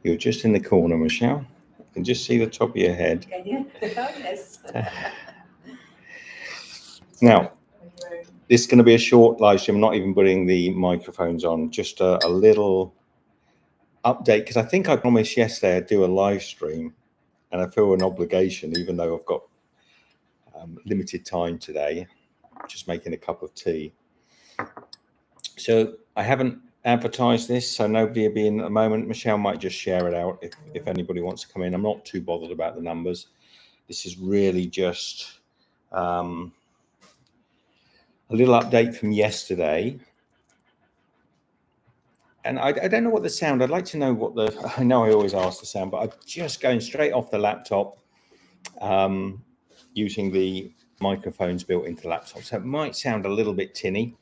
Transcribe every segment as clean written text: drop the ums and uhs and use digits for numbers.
You're just in the corner, Michelle. I can just see the top of your head. Can you? Yes. Now, this is going to be a short live stream. I'm not even putting the microphones on, just a little update, because I think I promised yesterday I'd do a live stream, and I feel an obligation, even though I've got limited time today. Just making a cup of tea. So I haven't advertised this, so nobody will be in at the moment. Michelle might just share it out if anybody wants to come in. I'm not too bothered about the numbers. This is really just a little update from yesterday. And I don't know what the sound, I'd like to know what the, I know I always ask the sound, but I'm just going straight off the laptop using the microphones built into the laptop. So it might sound a little bit tinny.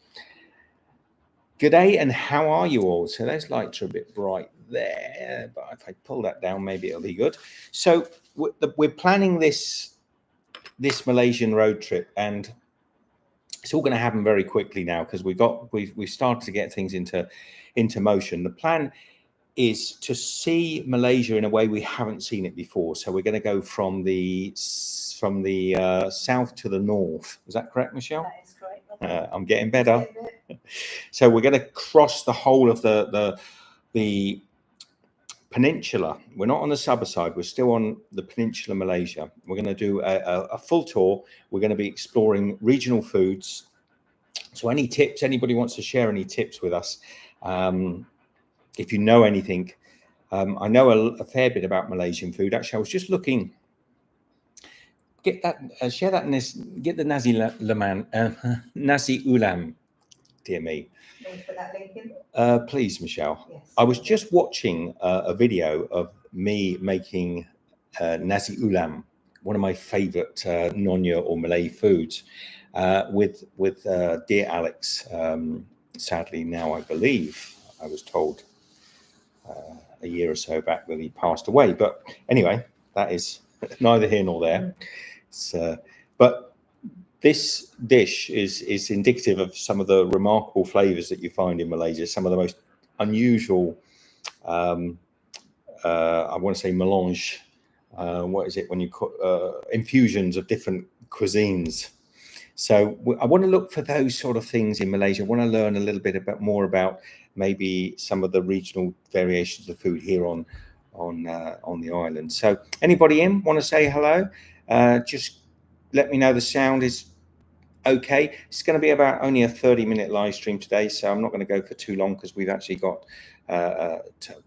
Good day, and how are you all? So those lights are a bit bright there, but if I pull that down, maybe it'll be good. So we're planning this Malaysian road trip, and it's all going to happen very quickly now because we've started to get things into motion. The plan is to see Malaysia in a way we haven't seen it before. So we're going to go from the south to the north. Is that correct, Michelle? That is correct. I'm getting better. So we're going to cross the whole of the peninsula. We're not on the Sabah side. We're still on the peninsula Malaysia. We're going to do a full tour. We're going to be exploring regional foods. So any tips, anybody wants to share any tips with us? If you know anything, I know a fair bit about Malaysian food. Actually, I was just looking. Get that, share that, get the nasi ulam. Dear me. Can you put that link in? Please, Michelle. Yes. I was just watching a video of me making nasi ulam, one of my favorite Nonya or Malay foods, with dear Alex. Sadly, now I believe I was told a year or so back that he passed away. But anyway, that is neither here nor there. But this dish is indicative of some of the remarkable flavors that you find in Malaysia, some of the most unusual, I want to say melange, what is it when you infusions of different cuisines. So I want to look for those sort of things in Malaysia. I want to learn a little bit more about maybe some of the regional variations of food here on the island. So anybody in want to say hello? Just let me know the sound is okay. It's going to be about only a 30-minute live stream today, so I'm not going to go for too long because we've actually got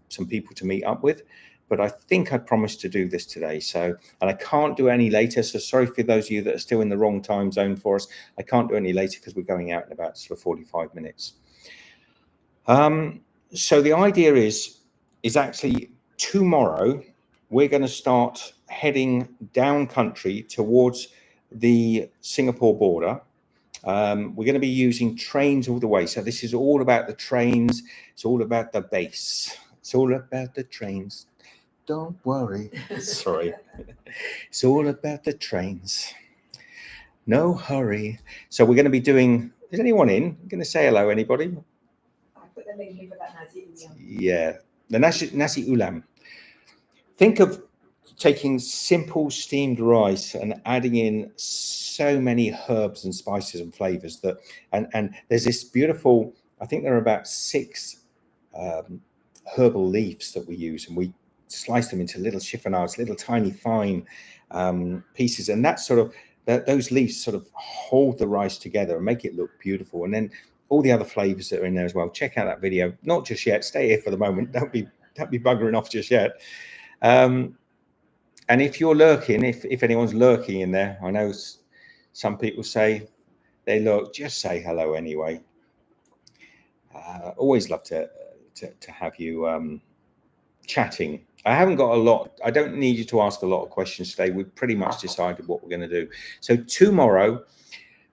some people to meet up with. But I think I promised to do this today, and I can't do any later. So sorry for those of you that are still in the wrong time zone for us. I can't do any later because we're going out in about sort of 45 minutes. So the idea is actually tomorrow we're going to start heading down country towards the Singapore border. We're going to be using trains all the way. So this is all about the trains. It's all about the base. It's all about the trains. Don't worry. Sorry. It's all about the trains. No hurry. So we're going to be doing, is anyone in? I'm going to say hello, anybody? I put the link in for that nasi ulam. Yeah. The nasi ulam. Think of taking simple steamed rice and adding in so many herbs and spices and flavors that, and there's this beautiful, I think there are about 6 herbal leaves that we use, and we slice them into little chiffonades, little tiny fine pieces, and that sort of, those leaves sort of hold the rice together and make it look beautiful. And then all the other flavors that are in there as well. Check out that video. Not just yet. Stay here for the moment. Don't be buggering off just yet. And if you're lurking, if anyone's lurking in there, I know some people say they lurk. Just say hello anyway. Always love to have you chatting. I haven't got a lot. I don't need you to ask a lot of questions today. We've pretty much decided what we're going to do. So tomorrow,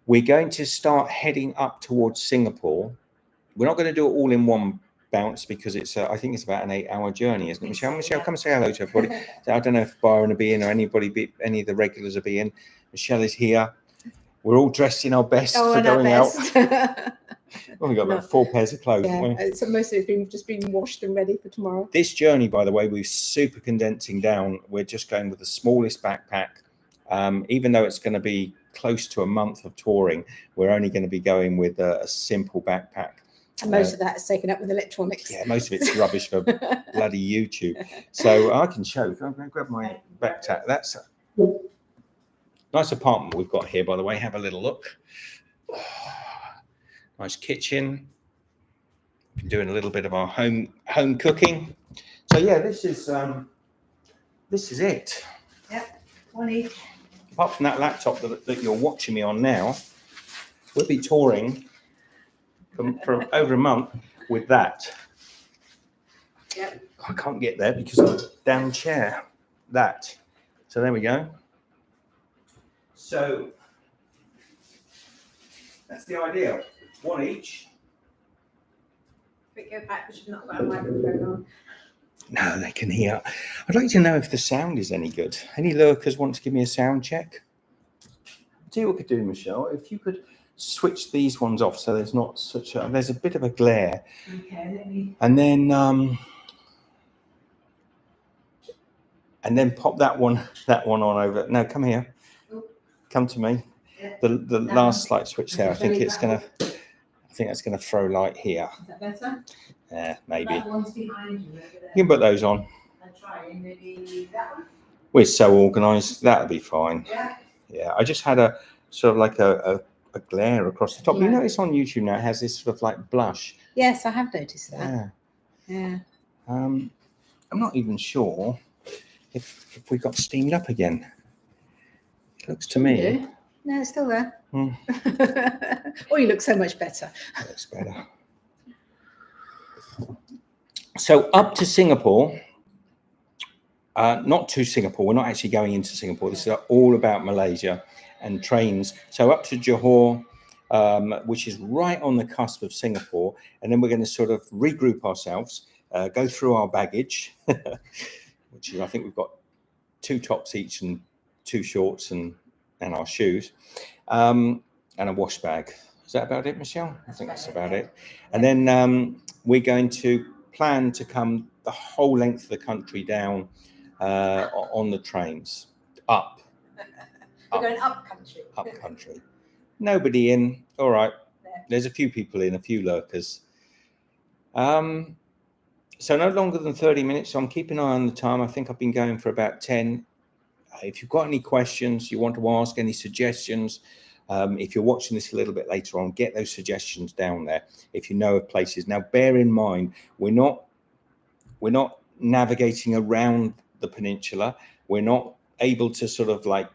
we're going to start heading up towards Singapore. We're not going to do it all in one bounce because it's I think it's about an 8-hour journey, isn't it, Michelle? Michelle, come say hello to everybody. I don't know if Byron will be in or any of the regulars will be in. Michelle is here. We're all dressed in our best for going out. Only got No. about 4 pairs of clothes. Yeah, haven't we? so most of it's just been washed and ready for tomorrow. This journey, by the way, we're super condensing down. We're just going with the smallest backpack. Even though it's going to be close to a month of touring, we're only going to be going with a simple backpack. And most of that is taken up with electronics. Yeah, most of it's rubbish for bloody YouTube. So I can show. I'm going to grab my backpack. That's a nice apartment we've got here, by the way. Have a little look. Nice kitchen. Been doing a little bit of our home cooking. So yeah, this is it. Yep, one each. Apart from that laptop that you're watching me on now, we'll be touring for over a month with that. Yep. I can't get there because of the damn chair. That. So there we go. So that's the idea. One each. Put your back, which is not got a microphone on. No, they can hear. I'd like to know if the sound is any good. Any lurkers want to give me a sound check? I'll tell you what we could do, Michelle. If you could switch these ones off so there's not such a, there's a bit of a glare. Okay, let me. And then pop that one on over. No, come here. Come to me. Yeah. The last slight switch there. I think that's gonna throw light here. Is that better? Yeah, maybe. That one's behind you. Over there. You can put those on. I'll try and maybe that one. We're so organised. That'll be fine. Yeah. Yeah, I just had a sort of like a glare across the top. You Yeah. notice on YouTube now it has this sort of like blush. Yes, I have noticed that. Yeah. Yeah. I'm not even sure if we got steamed up again. It looks to me. You? No, it's still there. Hmm. Oh, you look so much better. Looks better. So up to Singapore. Not to Singapore. We're not actually going into Singapore. This is all about Malaysia and trains. So up to Johor, which is right on the cusp of Singapore, and then we're going to sort of regroup ourselves, go through our baggage, which is, I think we've got 2 tops each and 2 shorts and our shoes, and a wash bag. Is that about it, Michelle? I think that's about it. And then we're going to plan to come the whole length of the country down on the trains, up. We're going up country. Up country. Nobody in. All right. There's a few people in, a few lurkers. So no longer than 30 minutes. So I'm keeping an eye on the time. I think I've been going for about 10. If you've got any questions, you want to ask, any suggestions, if you're watching this a little bit later on, get those suggestions down there. If you know of places. Now, bear in mind, we're not navigating around the peninsula. We're not able to sort of like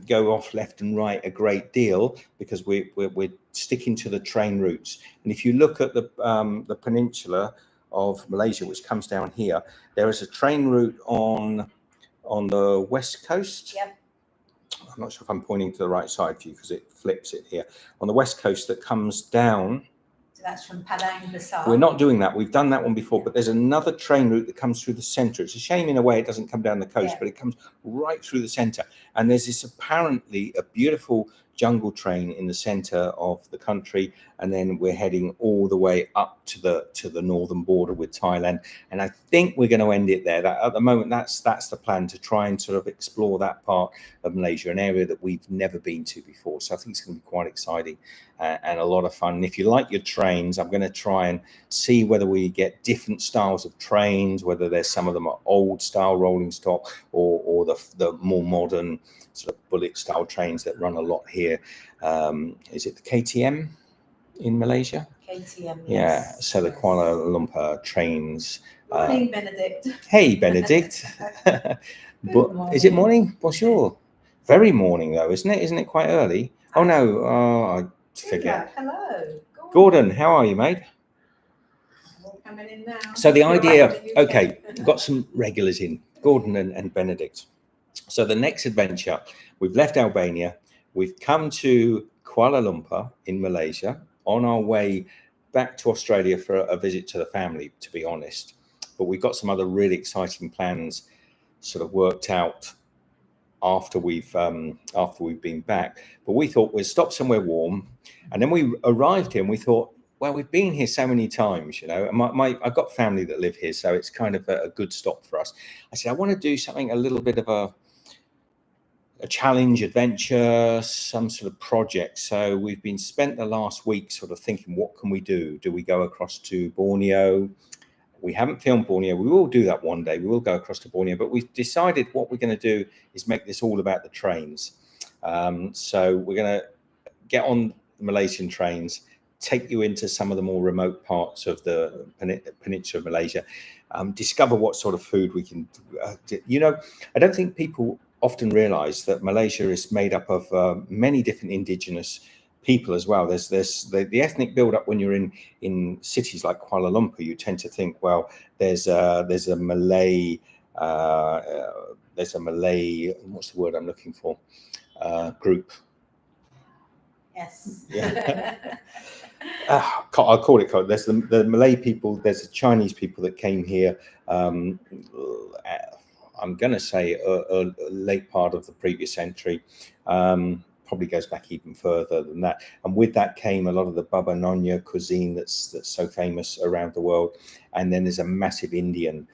go off left and right a great deal because we're sticking to the train routes. And if you look at the peninsula of Malaysia, which comes down here, there is a train route on the west coast. Yep. I'm not sure if I'm pointing to the right side for you because it flips it here. On the west coast that comes down. So that's from Padang Besar. We're not doing that. We've done that one before, but there's another train route that comes through the centre. It's a shame in a way it doesn't come down the coast, Yeah. but it comes right through the centre. And there's this apparently a beautiful jungle train in the centre of the country, and then we're heading all the way up to the northern border with Thailand. And I think we're going to end it there. That at the moment, that's the plan, to try and sort of explore that part of Malaysia, an area that we've never been to before. So I think it's going to be quite exciting and a lot of fun. And if you like your trains, I'm going to try and see whether we get different styles of trains, whether there's some of them are old style rolling stock or the more modern sort of bullet style trains that run a lot here. Is it the KTM in Malaysia? KTM. Yeah, Yes. so the Kuala Lumpur trains. Morning, Benedict. Hey, Benedict. Is it morning? Bonjour. Very morning though, isn't it? Isn't it quite early? Oh no, I forget. Hello. Gordon, how are you, mate? All coming in now. So the You're idea, right in the UK. okay, we've got some regulars in, Gordon and Benedict. So the next adventure, we've left Albania, we've come to Kuala Lumpur in Malaysia, on our way back to Australia for a visit to the family, to be honest. But we've got some other really exciting plans sort of worked out after we've been back. But we thought we'd stop somewhere warm, and then we arrived here and we thought, well, we've been here so many times, you know, and I've got family that live here, so it's kind of a good stop for us. I said, I want to do something a little bit of a challenge, adventure, some sort of project. So we've been spent the last week sort of thinking, what can we do? Do we go across to Borneo? We haven't filmed Borneo. We will do that one day. We will go across to Borneo, but we've decided what we're going to do is make this all about the trains. So we're going to get on the Malaysian trains, take you into some of the more remote parts of the peninsula of Malaysia, discover what sort of food we can you know, I don't think people often realize that Malaysia is made up of many different indigenous people as well. There's the ethnic build-up when you're in cities like Kuala Lumpur. You tend to think, well, there's a Malay what's the word I'm looking for, group. Yes. Yeah. I'll call it. There's the Malay people. There's the Chinese people that came here. I'm going to say a late part of the previous century. Probably goes back even further than that. And with that came a lot of the Baba Nonya cuisine that's so famous around the world. And then there's a massive Indian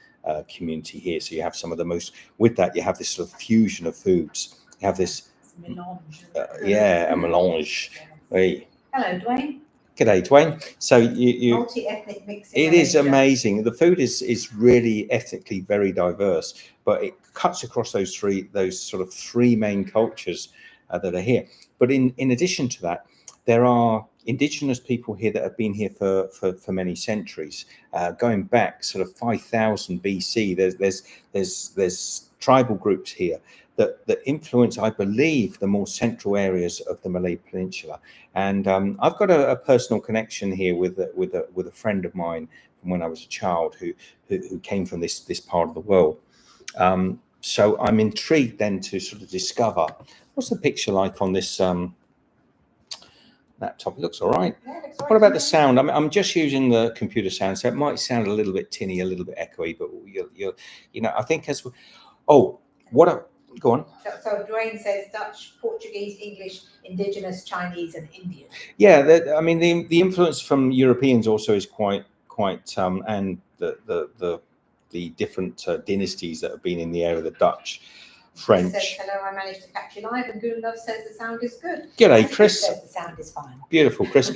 community here. So you have some of the most. With that, you have this sort of fusion of foods. You have this. Melange. Yeah, a melange. Hey. Hello, Dwayne. G'day, Dwayne. So you Multi-ethnic mix. it is amazing. The food is really ethnically very diverse, but it cuts across those sort of three main cultures that are here. But in addition to that, there are indigenous people here that have been here for many centuries, going back sort of 5,000 BC. There's tribal groups here that influence, I believe, the more central areas of the Malay Peninsula. And I've got a personal connection here with a friend of mine from when I was a child who came from this part of the world. So I'm intrigued then to sort of discover what's the picture like on this laptop. It looks all right. Yeah, looks What about the sound? I'm just using the computer sound, so it might sound a little bit tinny, a little bit echoey, but you know, I think as go on. So Dwayne says Dutch, Portuguese, English, Indigenous, Chinese, and Indian. Yeah, I mean the influence from Europeans also is quite and the different dynasties that have been in the area, the Dutch, French. Says, hello, I managed to catch you live, and Goonlove says the sound is good. G'day, And Chris. Says the sound is fine. Beautiful, Chris.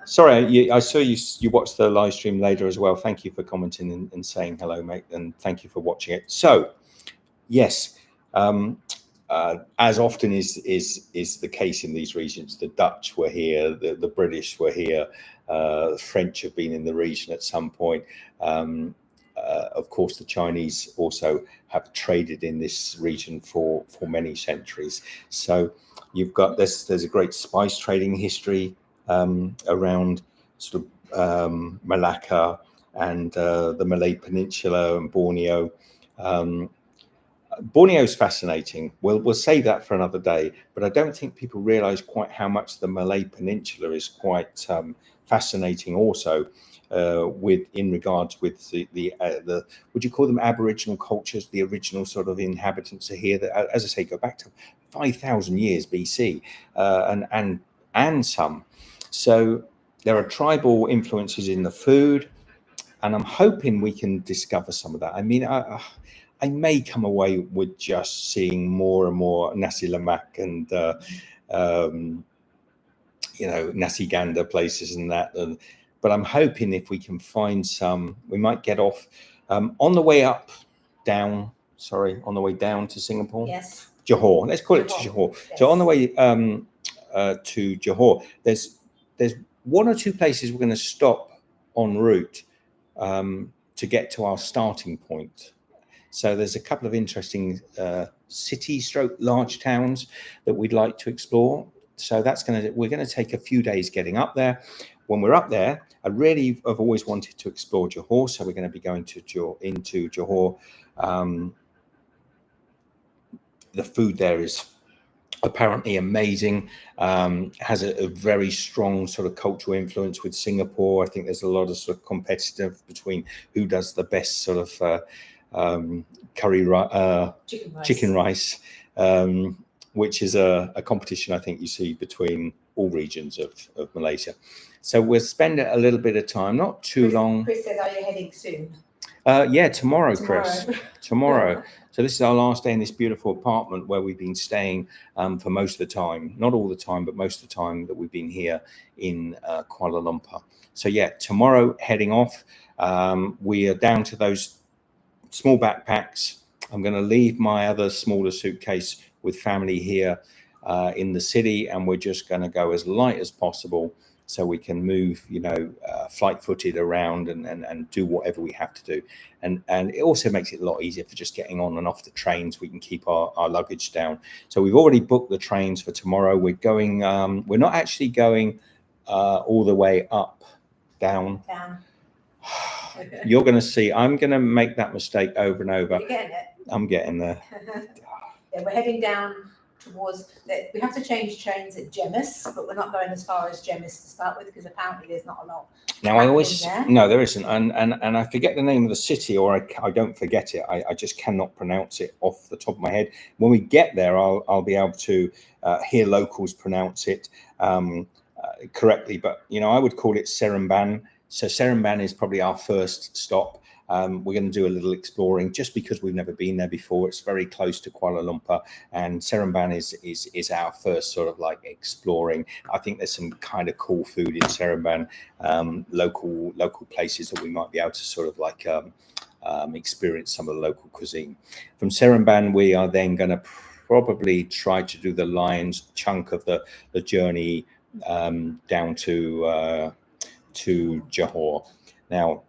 Sorry, I saw you watched the live stream later as well. Thank you for commenting and saying hello, mate, and thank you for watching it. So, yes, as often is the case in these regions, the Dutch were here, the British were here, French have been in the region at some point. Of course, the Chinese also have traded in this region for many centuries. So you've got there's a great spice trading history around sort of Malacca and the Malay Peninsula and Borneo. Borneo is fascinating. We'll save that for another day, but I don't think people realize quite how much the Malay Peninsula is quite fascinating also, in regards with the would you call them Aboriginal cultures? The original sort of inhabitants are here that, as I say, go back to 5,000 years BC, and some. So there are tribal influences in the food, and I'm hoping we can discover some of that. I mean, I may come away with just seeing more and more nasi lemak and you know, nasi ganda places and that. But I'm hoping if we can find some, we might get off on the way down to Singapore. Yes. Johor. Let's call it to Johor. Yes. So on the way to Johor, there's one or two places we're going to stop en route to get to our starting point. So there's a couple of interesting large towns that we'd like to explore. So we're going to take a few days getting up there. When we're up there, I've always wanted to explore Johor, so we're going to be going into Johor. The food there is apparently amazing. Has a very strong sort of cultural influence with Singapore. I think there's a lot of sort of competitive between who does the best sort of chicken rice, which is a competition I think you see between all regions of Malaysia. So we'll spend a little bit of time, not too long. Chris says, are you heading soon? Yeah, tomorrow, Chris. Tomorrow. So this is our last day in this beautiful apartment where we've been staying for most of the time. Not all the time, but most of the time that we've been here in Kuala Lumpur. So yeah, tomorrow heading off. We are down to those small backpacks. I'm going to leave my other smaller suitcase with family here in the city, and we're just going to go as light as possible so we can move, you know, flight-footed around and do whatever we have to do. And it also makes it a lot easier for just getting on and off the trains. We can keep our luggage down. So we've already booked the trains for tomorrow. We're going, we're not actually going all the way up, down. You're going to see, I'm going to make that mistake over and over. You're getting it. I'm getting there. Yeah, we're heading down towards, we have to change trains at Gemmis, but we're not going as far as Gemmis to start with because apparently there's not a lot. Now I always, no, there isn't. And I forget the name of the city, or I don't forget it. I just cannot pronounce it off the top of my head. When we get there, I'll be able to hear locals pronounce it correctly. But, you know, I would call it Seremban. So Seremban is probably our first stop. We're going to do a little exploring just because we've never been there before. It's very close to Kuala Lumpur, and Seremban is our first sort of like exploring. I think there's some kind of cool food in Seremban, local places that we might be able to sort of like experience some of the local cuisine. From Seremban, we are then going to probably try to do the lion's chunk of the journey down to Johor. Now,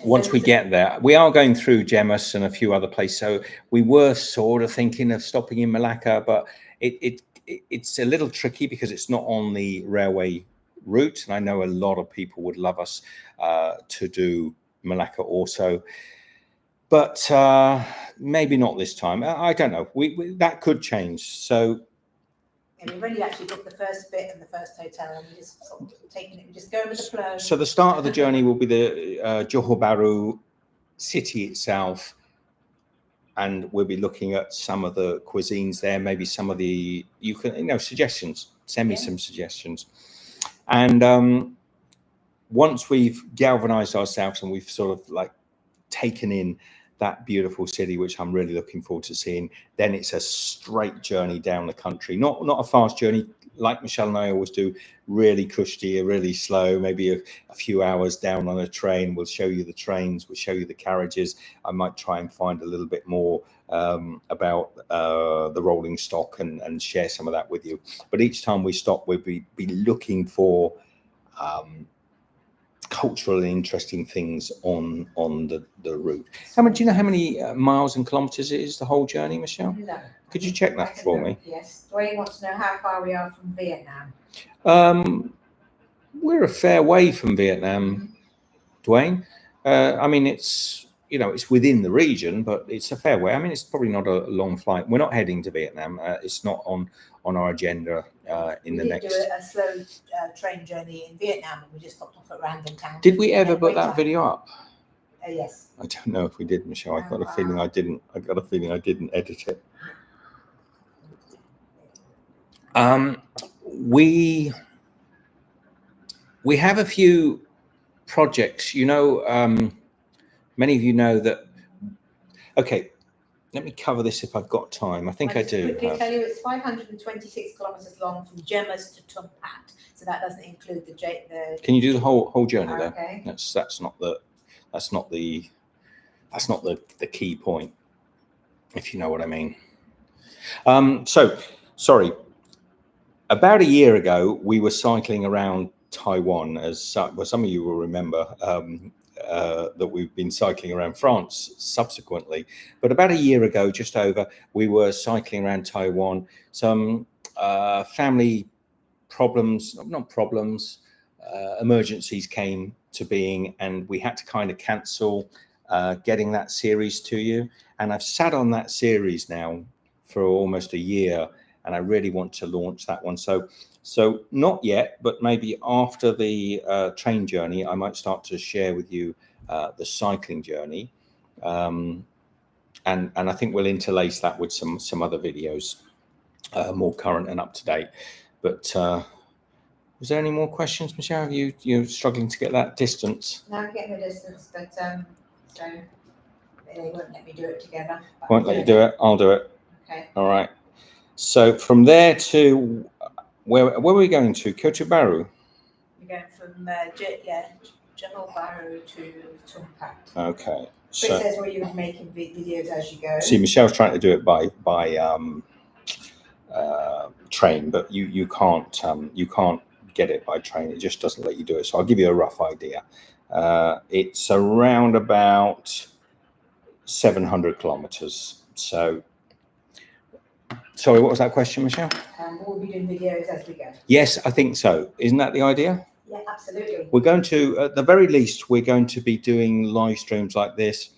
once we get there, we are going through Gemmis and a few other places. So we were sort of thinking of stopping in Malacca, but it's a little tricky because it's not on the railway route. And I know a lot of people would love us to do Malacca also, but maybe not this time. I don't know. That could change. So. And we've only actually booked the first bit and the first hotel, and we just sort of taking it, we just go with the flow. So the start of the journey will be the Johor Bahru city itself, and we'll be looking at some of the cuisines there, maybe some of the, you can, you know, suggestions, send me some suggestions. And once we've galvanized ourselves and we've sort of like taken in that beautiful city, which I'm really looking forward to seeing, then it's a straight journey down the country, not a fast journey like Michelle and I always do, really cushy, really slow, maybe a few hours down on a train. We'll show you the trains, we'll show you the carriages. I might try and find a little bit more about the rolling stock and share some of that with you. But each time we stop, we'll be looking for culturally interesting things on the route. Do you know how many miles and kilometers it is, the whole journey, Michelle? No. Could you check that for me? Yes. Dwayne wants to know how far we are from Vietnam. We're a fair way from Vietnam, Dwayne. I mean, it's, you know, it's within the region, but it's a fair way. I mean, it's probably not a long flight. We're not heading to Vietnam. It's not on our agenda in the next. We did do a slow train journey in Vietnam, and we just stopped off at random towns. Did we ever put that video up? Yes. I don't know if we did, Michelle. I've got a feeling I didn't. I've got a feeling I didn't edit it. We have a few projects, you know. Many of you know that. Okay, let me cover this if I've got time. I think I do. Quickly tell you, it's 526 kilometers long from Gemmis to Tumpat, so that doesn't include the. Can you do the whole journey there? Okay. That's not the key point, if you know what I mean. So sorry. About a year ago, we were cycling around Taiwan, well, some of you will remember that we've been cycling around France subsequently. But about a year ago, just over, we were cycling around Taiwan. Some family problems, emergencies came to being, and we had to kind of cancel getting that series to you. And I've sat on that series now for almost a year, and I really want to launch that one. So not yet, but maybe after the train journey, I might start to share with you the cycling journey. And I think we'll interlace that with some other videos, more current and up to date. But was there any more questions, Michelle? You're struggling to get that distance? Now I'm getting the distance, but so they won't let me do it together. But Won't let you do it. I'll do it. Okay. All right. So from there to where are we going to? Kyoto Baru. We're going from Johor Bahru to Tumpak. Okay. So So it says what you would make in videos as you go. see, Michelle's trying to do it by train, but you can't get it by train. It just doesn't let you do it. So I'll give you a rough idea. It's around about 700 kilometers. So, sorry, what was that question, Michelle? We'll be doing videos as we go. Yes, I think so. Isn't that the idea? Yeah, absolutely. We're going to, at the very least, we're going to be doing live streams like this,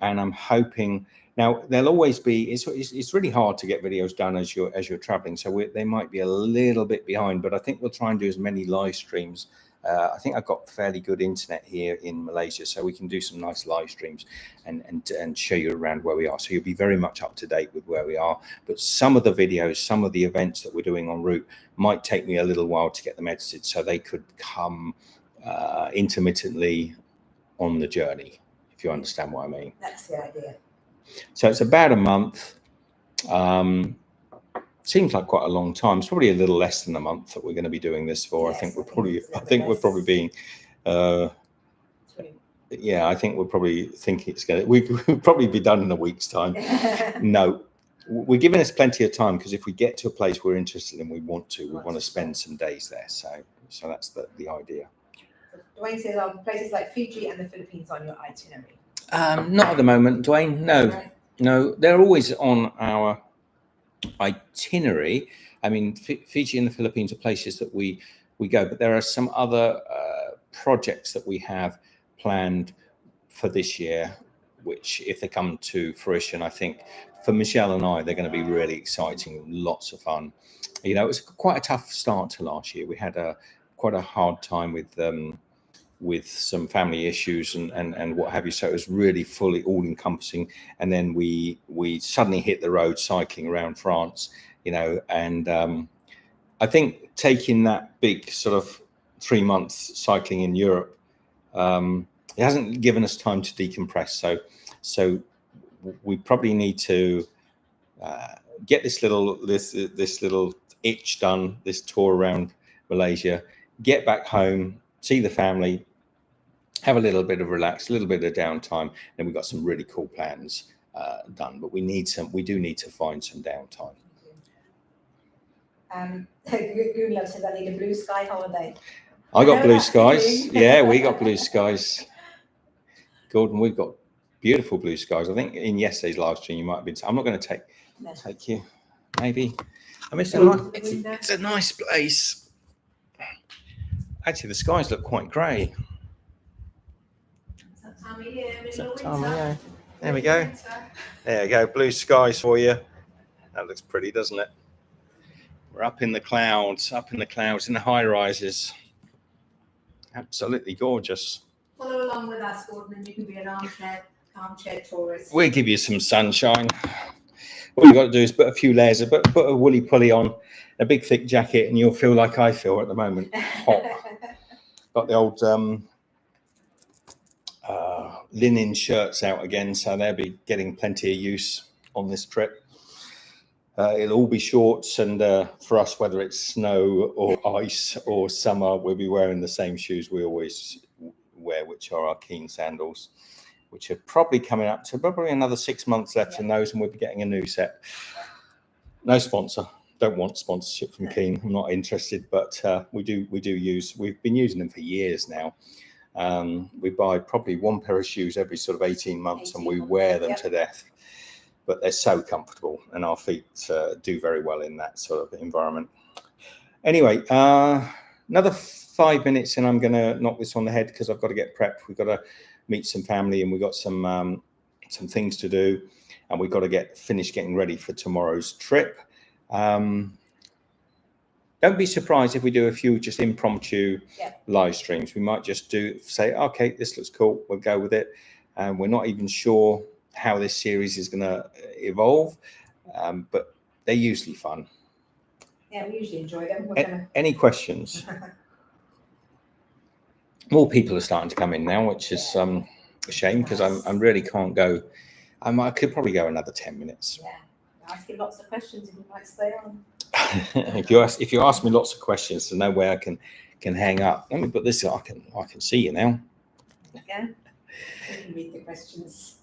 and I'm hoping. Now there'll always be. It's really hard to get videos done as you're traveling, so they might be a little bit behind. But I think we'll try and do as many live streams. I think I've got fairly good internet here in Malaysia, so we can do some nice live streams and show you around where we are. So you'll be very much up to date with where we are. But some of the videos, some of the events that we're doing en route might take me a little while to get them edited, so they could come intermittently on the journey, if you understand what I mean. That's the idea. So it's about a month. Seems like quite a long time. It's probably a little less than a month that we're going to be doing this for. Yes, I think we're less. probably being, yeah, I think we're probably thinking it's going to, we'll probably be done in a week's time. No, we're giving us plenty of time, because if we get to a place we're interested in, we want to spend some days there. So that's the idea. Dwayne says, are places like Fiji and the Philippines on your itinerary? Not at the moment, Dwayne. No, Right. no, they're always on our itinerary. I mean, Fiji and the Philippines are places that we go, but there are some other projects that we have planned for this year, which, if they come to fruition, I think for Michelle and I, they're going to be really exciting, lots of fun. You know, it was quite a tough start to last year. We had quite a hard time with some family issues and what have you. So it was really fully all encompassing. And then we suddenly hit the road cycling around France, you know, and I think taking that big sort of 3 months cycling in Europe, it hasn't given us time to decompress. So we probably need to get this little itch done, this tour around Malaysia, get back home, see the family, have a little bit of relax, a little bit of downtime, and we've got some really cool plans done. But we do need to find some downtime. Goonlove says, I need a blue sky holiday. I got know blue that's the skies. dream. Yeah, we got blue skies. Gordon, we've got beautiful blue skies. I think in yesterday's live stream you might have been. I'm not going to take you. Maybe. I mean, it's a nice place. Actually, the skies look quite grey. It's that time of year, It's middle that of time of winter. year. There we go. Winter. There you go. Blue skies for you. That looks pretty, doesn't it? We're up in the clouds, in the high rises. Absolutely gorgeous. Follow along with us, Gordon, and you can be an armchair tourist. We'll give you some sunshine. All you've got to do is put a few layers, put a woolly pulley on, a big thick jacket, and you'll feel like I feel at the moment. Hot. Got the old linen shirts out again, so they'll be getting plenty of use on this trip. It'll all be shorts, and for us, whether it's snow or ice or summer, we'll be wearing the same shoes we always wear, which are our Keen sandals, which are probably coming up to probably another 6 months left in those, and we'll be getting a new set. No sponsor. Don't want sponsorship from Keen. I'm not interested, but we do use. We've been using them for years now. We buy probably one pair of shoes every sort of 18 months, and we wear them to death. But they're so comfortable, and our feet do very well in that sort of environment. Anyway, another 5 minutes, and I'm going to knock this on the head because I've got to get prepped. We've got to meet some family, and we've got some things to do, and we've got to finish getting ready for tomorrow's trip. Don't be surprised if we do a few just impromptu live streams. We might just say, okay, this looks cool, we'll go with it. And we're not even sure how this series is going to evolve, but they're usually fun. Yeah, we usually enjoy them. We're A- gonna... Any questions? More people are starting to come in now, which is a shame because I really can't go. I could probably go another 10 minutes. Yeah, ask you lots of questions and you might stay on. If you ask me lots of questions to know where I can hang up. Let me put this. I can see you now. Yeah, you can read the questions.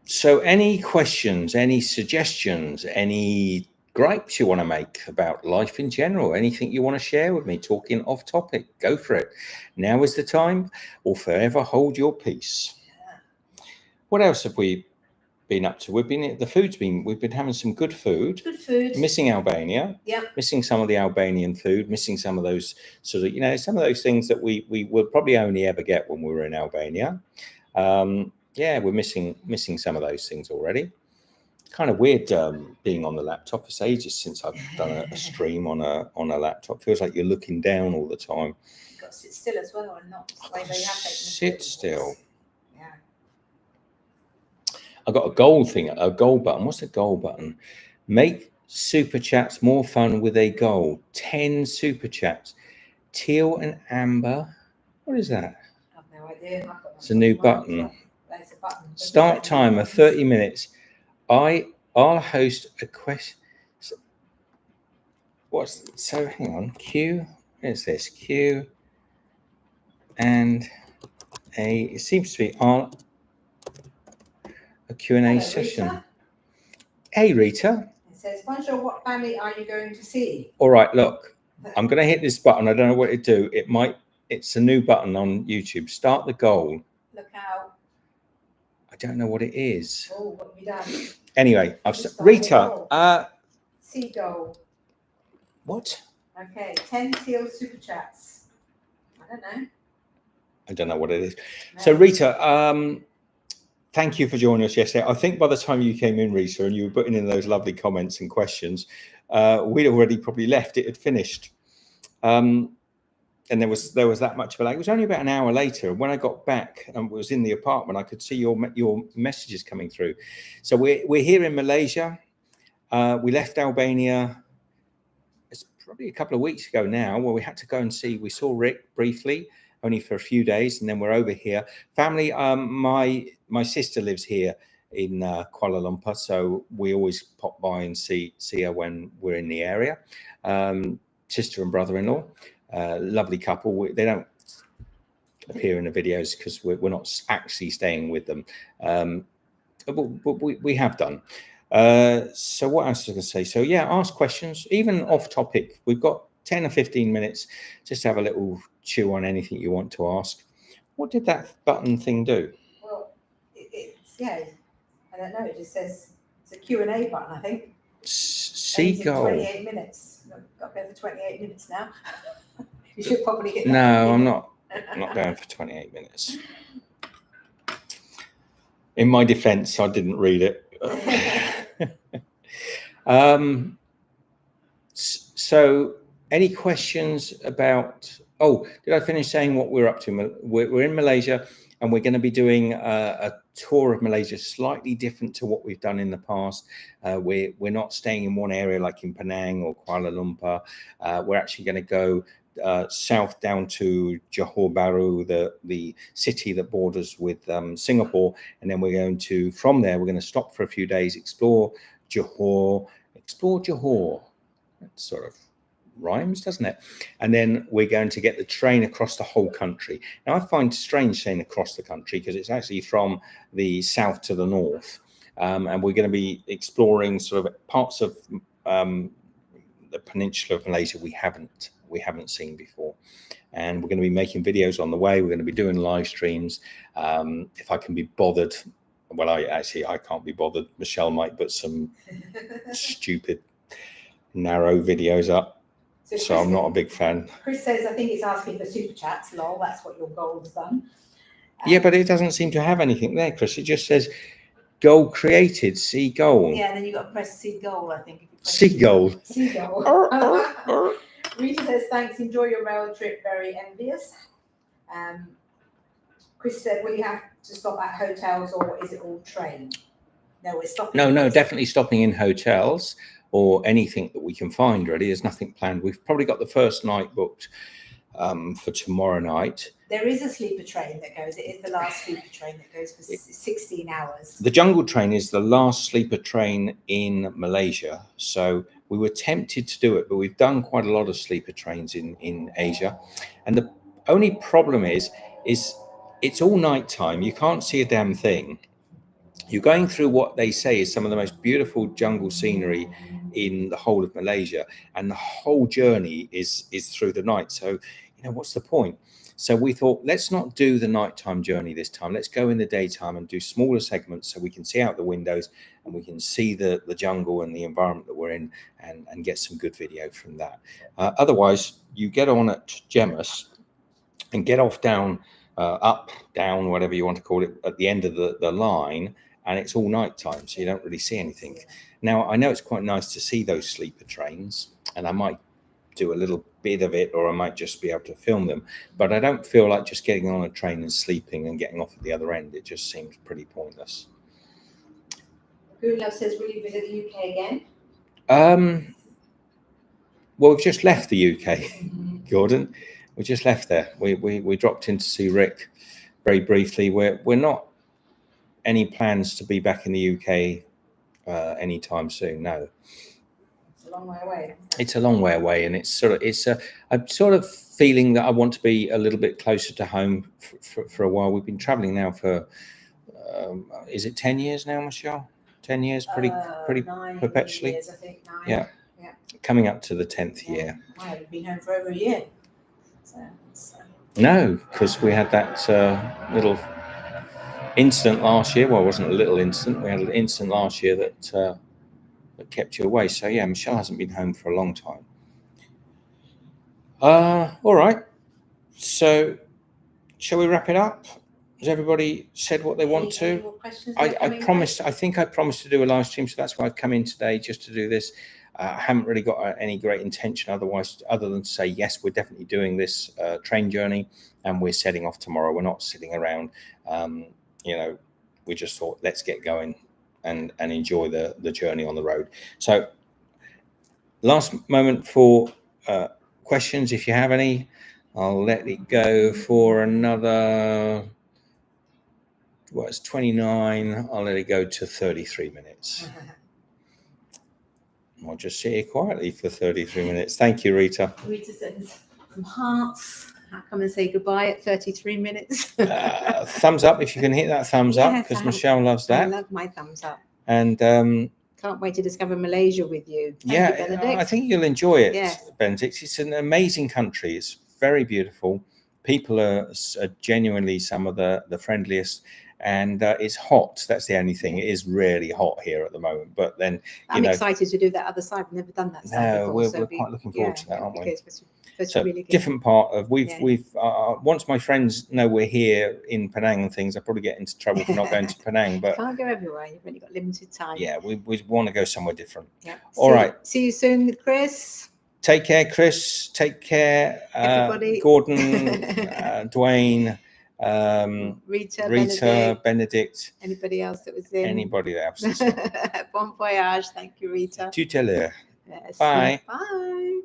So, any questions, any suggestions, any gripes you want to make about life in general, anything you want to share with me, talking off topic, go for it. Now is the time, or forever hold your peace. What else have we been up to? We've been having some good food. Good food. Missing Albania. Yeah. Missing some of the Albanian food, missing some of those sort of, some of those things that we will probably only ever get when we were in Albania. We're missing some of those things already. Kind of weird being on the laptop. It's ages since I've done a stream on a laptop. Feels like you're looking down all the time. You've got to sit still as well, and not sit still. Yeah. I got a goal button. What's the goal button? Make super chats more fun with a goal. 10 super chats. Teal and Amber. What is that? I've no idea. It's a new button. There's a button. Start timer 30 minutes. I'll host a question. Hang on. Q. Where's this? Q and A. It seems to be on a Q&A session. Rita. Hey, Rita. It says, "Bonjour, what family are you going to see?" All right, look. I'm going to hit this button. I don't know what to do. It's a new button on YouTube. Start the goal. Look out. I don't know what it is. Oh, what have you done? Anyway, Rita. Seagull. What? Okay, 10 teal super chats. I don't know what it is. No. So, Rita, thank you for joining us yesterday. I think by the time you came in, Rita, and you were putting in those lovely comments and questions, we'd already probably left. It had finished. And there was that much of a lag. It was only about an hour later. When I got back and was in the apartment, I could see your messages coming through. So we're here in Malaysia. We left Albania. It's probably a couple of weeks ago now, where we had to go and see. We saw Rick briefly, only for a few days, and then we're over here. Family. My sister lives here in Kuala Lumpur, so we always pop by and see her when we're in the area. Sister and brother-in-law. Lovely couple. They don't appear in the videos because we're not actually staying with them, but we have done. So what else was I going to say? So yeah, ask questions, even off topic. We've got 10 or 15 minutes just to have a little chew on anything you want to ask. What did that button thing do? Well, I don't know. It just says it's a Q&A button, I think. Seagull. 28 minutes. Got there for 28 minutes now. You should probably get that. No, I'm not going for 28 minutes. In my defense, I didn't read it. So any questions about, did I finish saying what we're up to? We're in Malaysia, and we're going to be doing a tour of Malaysia, slightly different to what we've done in the past. We're not staying in one area like in Penang or Kuala Lumpur. We're actually going to go south down to Johor Bahru, the city that borders with Singapore, and then from there we're going to stop for a few days, explore Johor. That sort of rhymes, doesn't it? And then we're going to get the train across the whole country. Now, I find it strange saying across the country because it's actually from the south to the north, and we're going to be exploring sort of parts of the peninsula of Malaysia we haven't seen before, and we're going to be making videos on the way. We're going to be doing live streams if I can be bothered. Well, I can't be bothered. Michelle might put some stupid narrow videos up, so I'm not a big fan. Chris says, I think it's asking for super chats. Lol, that's what your goal's done. Yeah, but it doesn't seem to have anything there, Chris. It just says goal created, see goal. Yeah, and then you've got to press see goal, I think. Seagull. Seagull. Rita says, thanks, enjoy your rail trip, very envious. Chris said, will you have to stop at hotels or is it all train? No, we're stopping. No, definitely stopping in hotels or anything that we can find, really. There's nothing planned. We've probably got the first night booked for tomorrow night. There is a sleeper train that goes. It is the last sleeper train that goes for 16 hours. The jungle train is the last sleeper train in Malaysia. So we were tempted to do it, but we've done quite a lot of sleeper trains in Asia. And the only problem is it's all nighttime. You can't see a damn thing. You're going through what they say is some of the most beautiful jungle scenery in the whole of Malaysia, and the whole journey is through the night. So, what's the point? So we thought, let's not do the nighttime journey this time. Let's go in the daytime and do smaller segments so we can see out the windows and we can see the jungle and the environment that we're in, and get some good video from that. Otherwise, you get on at Gemus and get off down, up, down, whatever you want to call it, at the end of the line, and it's all nighttime, so you don't really see anything. Now, I know it's quite nice to see those sleeper trains, and I might do a little bit of it, or I might just be able to film them, but I don't feel like just getting on a train and sleeping and getting off at the other end. It just seems pretty pointless. Gustav says, will you visit the UK again? Well, we've just left the UK, Gordon. We just left there. We dropped in to see Rick very briefly. We're not any plans to be back in the UK anytime soon. No. It's a long way away. It's a long way away, and I'm sort of feeling that I want to be a little bit closer to home for a while. We've been traveling now for is it 10 years now, Michelle? 10 years, pretty 9 perpetually. years, I think. 9. Yeah. Coming up to the 10th year. I haven't been home for over a year. So No, because we had that little incident last year. Well, it wasn't a little incident. We had an incident last year that kept you away. So yeah, Michelle hasn't been home for a long time. All right. So shall we wrap it up? Has everybody said what they want to? Any more questions? I think I promised to do a live stream, so that's why I've come in today, just to do this. I haven't really got any great intention other than to say, yes, we're definitely doing this train journey, and we're setting off tomorrow. We're not sitting around. We just thought, let's get going and enjoy the journey on the road. So last moment for questions, if you have any. I'll let it go for another, it's 29. I'll let it go to 33 minutes. I'll just sit here quietly for 33 minutes. Thank you, Rita. Rita sends some hearts. I'll come and say goodbye at 33 minutes. Thumbs up if you can hit that thumbs up, because Michelle loves that. I love my thumbs up. And can't wait to discover Malaysia with you. Thank you, Benedict. I think you'll enjoy it, Yes. Benedict. It's an amazing country. It's very beautiful. People are genuinely some of the friendliest. And it's hot. That's the only thing. It is really hot here at the moment. But then, I'm excited to do that other side. I've never done that side before. We're quite looking forward to that, aren't we? So really good. different part of we've once my friends know we're here in Penang and things, I probably get into trouble for not going to Penang. But can't go everywhere. You've only got limited time. Yeah, we want to go somewhere different. Yeah. All right. See you soon, Chris. Take care, Chris. Take care, everybody. Gordon, Dwayne. Rita, Benedict, anybody else that was in? Anybody else. Bon voyage. Thank you, Rita. Tout à l'heure. Yes. Bye. Bye.